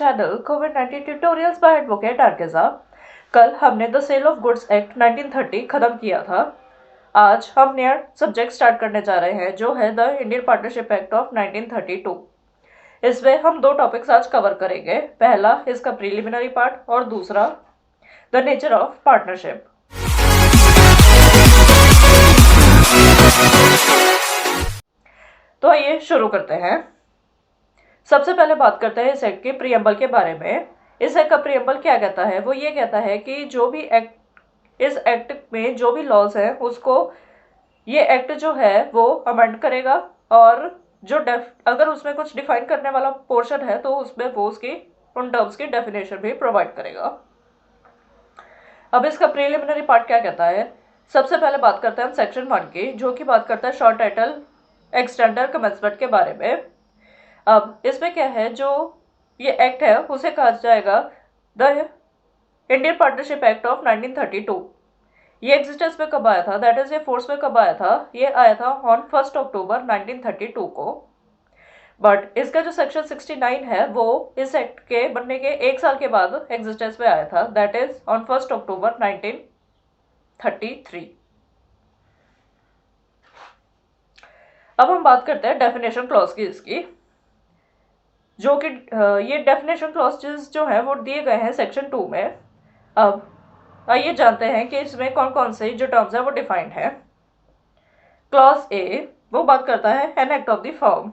Channel कोविड-19 tutorials by advocate आरकेजा। कल हमने the sale of goods act 1930 खत्म किया था। आज हम नया सब्जेक्ट स्टार्ट करने जा रहे हैं जो है the Indian partnership act of 1932। इसमें हम दो टॉपिक्स आज कवर करेंगे। पहला इसका प्रीलिमिनरी पार्ट और दूसरा द नेचर ऑफ पार्टनरशिप। तो आइए शुरू करते हैं। सबसे पहले बात करते हैं इस एक्ट के प्रीएम्बल के बारे में। इस एक्ट का प्रीएम्बल क्या कहता है? वो ये कहता है कि जो भी एक्ट, इस एक्ट में जो भी लॉज हैं उसको ये एक्ट जो है वो अमेंड करेगा और जो अगर उसमें कुछ डिफाइन करने वाला पोर्शन है तो उसमें वो उसकी उन टर्म्स की डेफिनेशन भी प्रोवाइड करेगा। अब इसका प्रीलिमिनरी पार्ट क्या कहता है? सबसे पहले बात करते हैं हम सेक्शन 1 की, जो कि बात करता है शॉर्ट टाइटल एक्सटेंडर कमेंसमेंट के बारे में। अब इसमें क्या है, जो ये एक्ट है उसे कहा जाएगा the Indian partnership act of 1932। ये एग्जिस्टेंस में कब आया था, दैट इज ये फोर्स में कब आया था? ये आया था ऑन 1 अक्टूबर 1932 को। बट इसका जो सेक्शन 69 है वो इस एक्ट के बनने के एक साल के बाद एग्जिस्टेंस में आया था, दैट इज ऑन 1 अक्टूबर 1933। अब हम बात करते हैं डेफिनेशन क्लॉज की इसकी, जो कि ये डेफिनेशन क्लॉजेस जो हैं वो दिए गए हैं सेक्शन 2 में। अब आइए जानते हैं कि इसमें कौन कौन से जो टर्म्स हैं वो डिफाइंड है। क्लॉज ए वो बात करता है an act of the firm.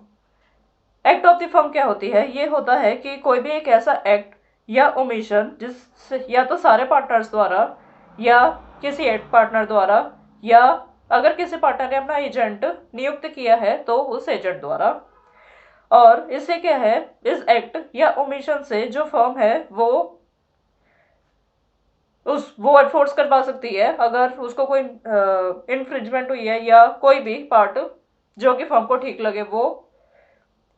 Act of the firm क्या होती है? ये होता है कि कोई भी एक ऐसा एक्ट या ओमिशन जिस या तो सारे पार्टनर्स द्वारा या किसी एक पार्टनर द्वारा या अगर किसी पार्टनर ने अपना एजेंट नियुक्त किया है तो उस एजेंट द्वारा। और इससे क्या है, इस एक्ट या ओमिशन से जो फर्म है वो एनफोर्स करवा सकती है अगर उसको कोई इन्फ्रिंजमेंट हुई है या कोई भी पार्ट जो कि फर्म को ठीक लगे वो,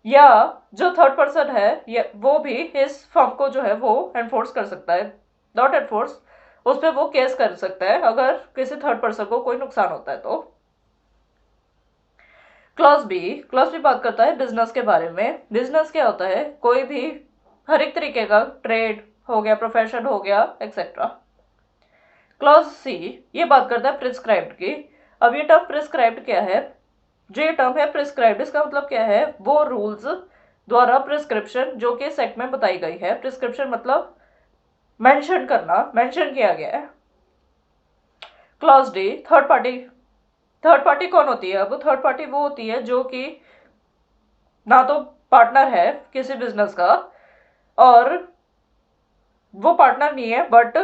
या जो थर्ड पर्सन है या वो भी इस फर्म को जो है वो एनफोर्स कर सकता है, नॉट एनफोर्स, उस पर वो केस कर सकता है अगर किसी थर्ड पर्सन को कोई नुकसान होता है तो। क्लॉज बी बात करता है बिजनेस के बारे में। बिजनेस क्या होता है? कोई भी हर एक तरीके का ट्रेड हो गया, प्रोफेशन हो गया, एक्सेट्रा। क्लॉज सी ये बात करता है प्रिस्क्राइब्ड की। अब ये टर्म प्रिस्क्राइब्ड क्या है? जो ये टर्म है प्रिस्क्राइब्ड, इसका मतलब क्या है? वो रूल्स द्वारा प्रिस्क्रिप्शन जो कि इस एक्ट में बताई गई है। प्रिस्क्रिप्शन मतलब मेंशन करना, मेंशन किया गया है। क्लॉज डी थर्ड पार्टी कौन होती है? अब थर्ड पार्टी वो होती है जो कि ना तो पार्टनर है किसी बिजनेस का और वो पार्टनर नहीं है, बट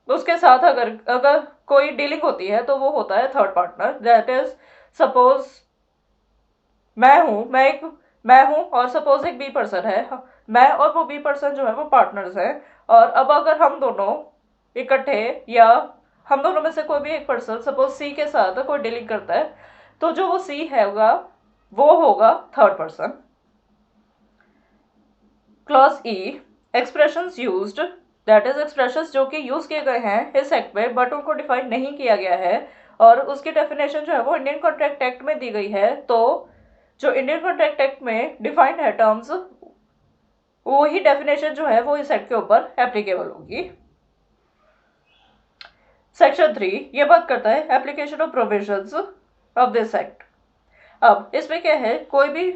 उसके साथ अगर कोई डीलिंग होती है तो वो होता है third partner. That is suppose मैं हूँ और सपोज एक बी पर्सन है, मैं और वो बी पर्सन जो है वो पार्टनर्स हैं। और अब अगर हम दोनों इकट्ठे या हम दोनों में से कोई भी एक पर्सन सपोज सी के साथ कोई डीलिंग करता है तो जो वो सी है वो होगा third person. Clause E expressions used, that is expressions जो कि यूज किए गए हैं इस एक्ट में बट उनको डिफाइन नहीं किया गया है और उसकी डेफिनेशन जो है वो इंडियन कॉन्ट्रैक्ट एक्ट में दी गई है। तो जो इंडियन कॉन्ट्रैक्ट एक्ट में डिफाइंड है टर्म्स, वही डेफिनेशन जो है वो इस एक्ट के ऊपर एप्लीकेबल होगी। सेक्शन 3 ये बात करता है application of provisions of this act. अब इसमें क्या है, कोई भी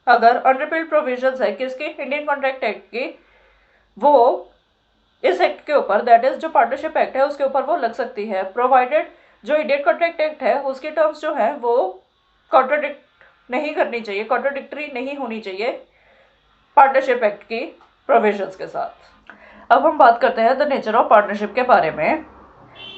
अगर अनरिपील्ड प्रोविजंस है किसकी? इंडियन कॉन्ट्रैक्ट एक्ट की, वो इस एक्ट के ऊपर, दैट इज जो पार्टनरशिप एक्ट है उसके ऊपर वो लग सकती है, प्रोवाइडेड जो इंडियन कॉन्ट्रैक्ट एक्ट है उसकी टर्म्स जो है वो कॉन्ट्राडिक्ट नहीं करनी चाहिए, कॉन्ट्राडिक्टरी नहीं होनी चाहिए पार्टनरशिप एक्ट की प्रोविजंस के साथ। अब हम बात करते हैं द नेचर ऑफ पार्टनरशिप के बारे में।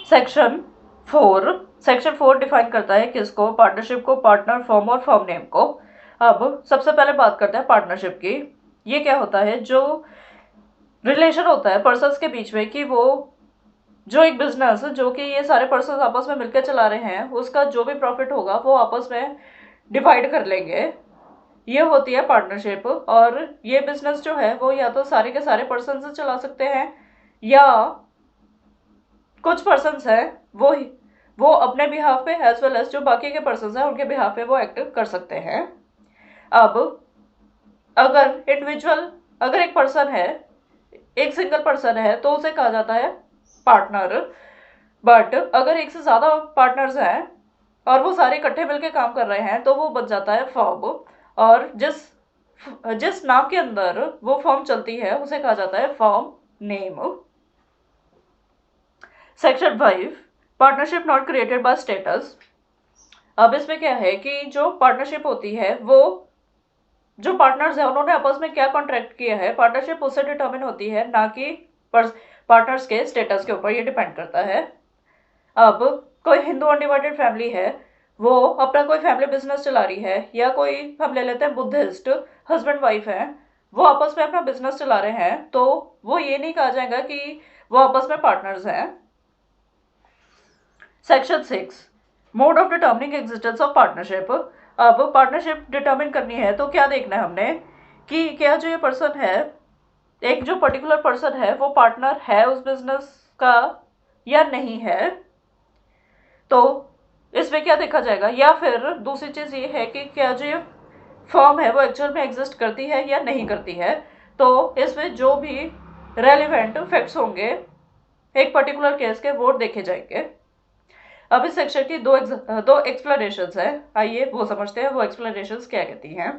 सेक्शन 4 डिफाइन करता है किसको? पार्टनरशिप को, पार्टनर, फर्म और फर्म नेम को। अब सबसे पहले बात करते हैं पार्टनरशिप की। ये क्या होता है? जो रिलेशन होता है पर्सन्स के बीच में कि वो जो एक बिजनेस जो कि ये सारे पर्सन आपस में मिलकर चला रहे हैं उसका जो भी प्रॉफिट होगा वो आपस में डिवाइड कर लेंगे, ये होती है पार्टनरशिप। और ये बिजनेस जो है वो या तो सारे के सारे पर्सन से चला सकते हैं या कुछ पर्सन्स हैं वो अपने बिहाफ पे एज वेल एज जो बाकी के पर्सन्स हैं उनके बिहाफ पे वो एक्ट कर सकते हैं। अब अगर इंडिविजुअल अगर एक पर्सन है, एक सिंगल पर्सन है, तो उसे कहा जाता है पार्टनर। बट अगर एक से ज़्यादा पार्टनर्स हैं और वो सारे इकट्ठे मिलकर काम कर रहे हैं तो वो बन जाता है फर्म। और जिस जिस नाम के अंदर वो फर्म चलती है उसे कहा जाता है firm name. Section 5, partnership not created by status. अब इसमें क्या है कि जो पार्टनरशिप होती है वो जो पार्टनर्स है उन्होंने आपस में क्या कॉन्ट्रैक्ट किया है, पार्टनरशिप उससे डिटर्मिन होती है, ना कि पार्टनर्स के स्टेटस के ऊपर ये डिपेंड करता है। अब कोई हिंदू अनडिवाइडेड फैमिली है, वो अपना कोई फैमिली बिजनेस चला रही है, या कोई हम ले लेते हैं बुद्धिस्ट हस्बैंड वाइफ है, वो आपस में अपना बिजनेस चला रहे हैं, तो वो ये नहीं कहा जाएगा कि वो आपस में पार्टनर्स हैं। Section 6, mode of determining existence of partnership. अब पार्टनरशिप डिटर्मिन करनी है तो क्या देखना है हमने कि क्या जो ये पर्सन है, एक जो पर्टिकुलर पर्सन है, वो पार्टनर है उस बिजनेस का या नहीं है। तो इसमें क्या देखा जाएगा, या फिर दूसरी चीज़ ये है कि क्या जो ये फर्म है वो एक्चुअल में एग्जिस्ट करती है या नहीं करती है। तो इसमें जो भी रेलिवेंट फैक्ट्स होंगे एक पर्टिकुलर केस के, वो देखे जाएंगे। अब इस सेक्शन की दो एक्सप्लेनेशंस है, आइए वो समझते हैं वो एक्सप्लेनेशंस क्या कहती हैं।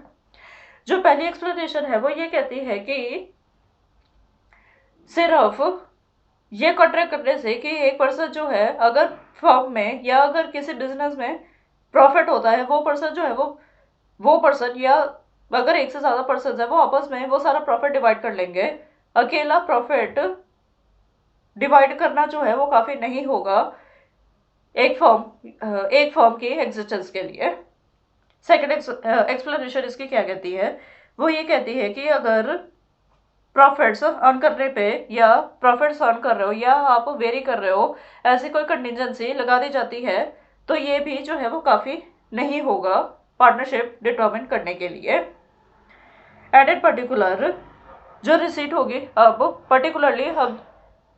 जो पहली एक्सप्लेनेशन है वो ये कहती है कि सिर्फ ये कॉन्ट्रैक्ट करने से कि एक पर्सन जो है अगर फर्म में या अगर किसी बिजनेस में प्रॉफिट होता है, वो पर्सन जो है वो पर्सन या अगर एक से ज़्यादा पर्सन है वो आपस में वो सारा प्रॉफिट डिवाइड कर लेंगे। अकेला प्रॉफिट डिवाइड करना जो है वो काफ़ी नहीं होगा एक फर्म की एग्जिस्टेंस के लिए। सेकेंड एक्सप्लेनेशन इसकी क्या कहती है, वो ये कहती है कि अगर प्रॉफिट्स अर्न करने पे या प्रॉफिट्स अर्न कर रहे हो या आप वेरी कर रहे हो, ऐसी कोई कंटिजेंसी लगा दी जाती है, तो ये भी जो है वो काफ़ी नहीं होगा पार्टनरशिप डिटर्मिन करने के लिए। एंड इन पर्टिकुलर जो रिसीट होगी, अब पर्टिकुलरली हम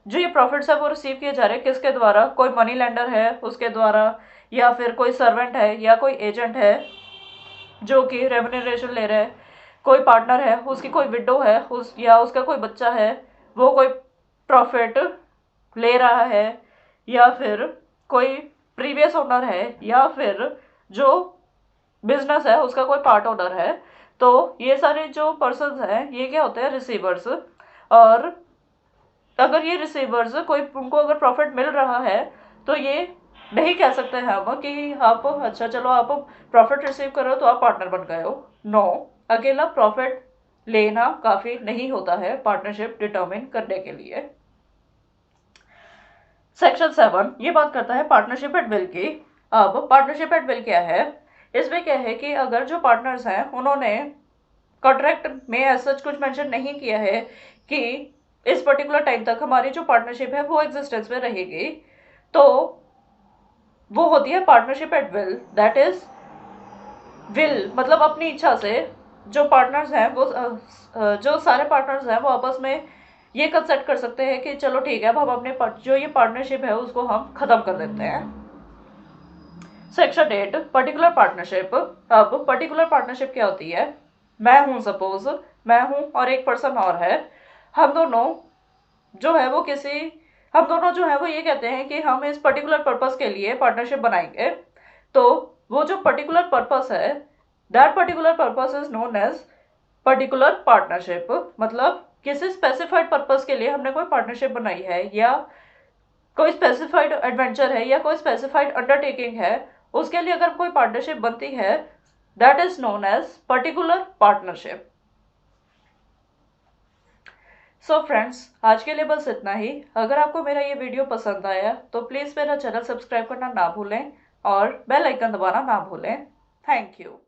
जो ये प्रॉफिट्स है वो रिसीव किए जा रहे हैं किसके द्वारा, कोई मनी लेंडर है उसके द्वारा, या फिर कोई सर्वेंट है या कोई एजेंट है जो कि रेम्यूनरेशन ले रहा है, कोई पार्टनर है, उसकी कोई विडो है या उसका कोई बच्चा है, वो कोई प्रॉफिट ले रहा है, या फिर कोई प्रीवियस ओनर है, या फिर जो बिजनेस है उसका कोई पार्ट ओनर है। तो ये सारे जो पर्सन्स हैं ये क्या होते हैं, रिसीवर्स। और अगर ये रिसीवर्स कोई उनको अगर प्रॉफिट मिल रहा है तो ये नहीं कह सकते हैं हम कि आप अच्छा चलो आप प्रॉफिट रिसीव कर रहे हो तो आप पार्टनर बन गए हो। नो, अकेला प्रॉफिट लेना काफ़ी नहीं होता है पार्टनरशिप डिटर्मिन करने के लिए। सेक्शन 7 ये बात करता है पार्टनरशिप एट विल की। अब पार्टनरशिप एट विल क्या है, इसमें क्या है कि अगर जो पार्टनर्स हैं उन्होंने कॉन्ट्रैक्ट में ऐसा कुछ मेंशन नहीं किया है कि इस पर्टिकुलर टाइम तक हमारी जो पार्टनरशिप है वो एग्जिस्टेंस में रहेगी, तो वो होती है partnership at will. That is will मतलब अपनी इच्छा से जो पार्टनर्स हैं वो जो सारे पार्टनर्स हैं वो आपस में ये कंसेप्ट कर सकते हैं कि चलो ठीक है अब हम अपने जो ये पार्टनरशिप है उसको हम ख़त्म कर देते हैं। Section 8, particular partnership. अब पर्टिकुलर पार्टनरशिप क्या होती है, मैं हूँ, सपोज मैं हूँ और एक पर्सन और है, हम दोनों जो है वो ये कहते हैं कि हम इस पर्टिकुलर पर्पस के लिए पार्टनरशिप बनाएंगे। तो वो जो पर्टिकुलर पर्पस है, that particular purpose is known as particular partnership. मतलब किसी स्पेसिफाइड पर्पस के लिए हमने कोई पार्टनरशिप बनाई है, या कोई स्पेसिफाइड एडवेंचर है, या कोई स्पेसिफाइड अंडरटेकिंग है, उसके लिए अगर कोई पार्टनरशिप बनती है, that is known as particular partnership. So friends, आज के लिए बस इतना ही। अगर आपको मेरा ये वीडियो पसंद आया तो प्लीज़ मेरा चैनल सब्सक्राइब करना ना भूलें और बेल आइकन दबाना ना भूलें। Thank you.